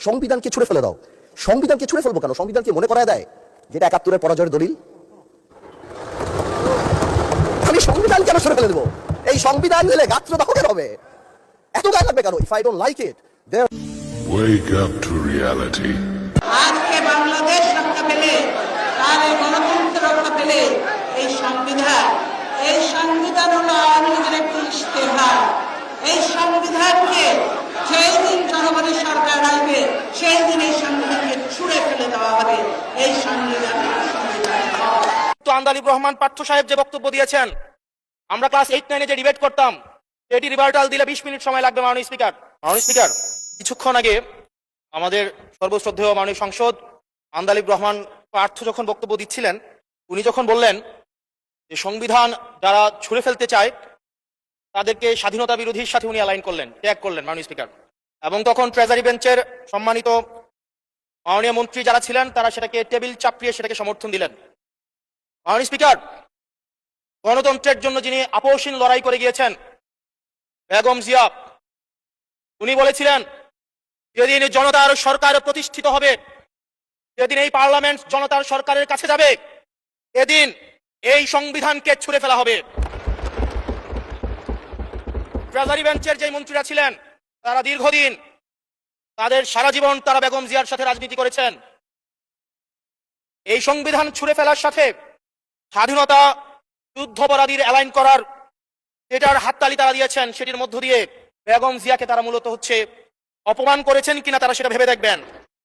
সংবিধানকে ছুঁড়ে ফেলে দাও। সংবিধানকে ছুঁড়ে ফেলবো কেন? সংবিধানকে মনে করায় দেয় যেটা ৭১-এর পরাজয়ের দলিল। আমি সংবিধান কেন ছুঁড়ে ফেলে দেবো? এই সংবিধান দিলে গাত্রদাহকের হবে, এত গায়ে লাগবে কেন? If I don't like it there Wake up to reality. আজকে বাংলাদেশ রক্ষা পেলে, তার এই গণতন্ত্র রক্ষা পেলে এই সংবিধান হলো আওয়ামী লীগের একটি ইশতেহার। এই সংবিধানকে যেই দিন জনগণের সরকার আসবে সেই দিন এই সংবিধানকে ছুঁড়ে ফেলে দেওয়া হবে। এই সংবিধান আন্দালিব রহমান পার্থ সাহেব যে বক্তব্য দিয়েছেন, আমরা ক্লাস 8-9-এ যে ডিবেট করতাম, এটি রিভার্টাল দিলে 20 মিনিট সময় লাগবে। মাননীয় স্পিকার, কিছুক্ষণ আগে আমাদের সর্বশ্রদ্ধেয় মাননীয় সংসদ আন্দালিব রহমান পার্থ যখন বক্তব্য দিচ্ছিলেন, উনি যখন বললেন যে সংবিধান যারা ছুঁড়ে ফেলতে চায় তাদেরকে স্বাধীনতা বিরোধীর সাথে উনি অ্যালাইন করলেন, ট্যাগ করলেন মাননীয় স্পিকার। এবং তখন ট্রেজারি বেঞ্চের সম্মানিত মাননীয় মন্ত্রী যারা ছিলেন তারা সেটাকে টেবিল চাপড়িয়ে সেটাকে সমর্থন দিলেন। মাননীয় স্পিকার, গণতন্ত্রের জন্য যিনি আপোষহীন লড়াই করে গিয়েছেন বেগম জিয়া, উনি বলেছিলেন যেদিন জনতার সরকার প্রতিষ্ঠিত হবে, যেদিন এই পার্লামেন্ট জনতার সরকারের কাছে যাবে, এদিন এই সংবিধানকে ছুঁড়ে ফেলা হবে। ট্রেজারি বেঞ্চের যে মন্ত্রীরা ছিলেন তারা দীর্ঘদিন, তাদের সারা জীবন তারা বেগম জিয়ার সাথে রাজনীতি করেছেন। এই সংবিধান ছুঁড়ে ফেলার সাথে স্বাধীনতা যুদ্ধাপরাধীর অ্যালাইন করার যেটার হাততালি তারা দিয়েছেন, সেটির মধ্য দিয়ে বেগম জিয়াকে তারা মূলত অপমান করেছেন কিনা তারা সেটা ভেবে দেখবেন।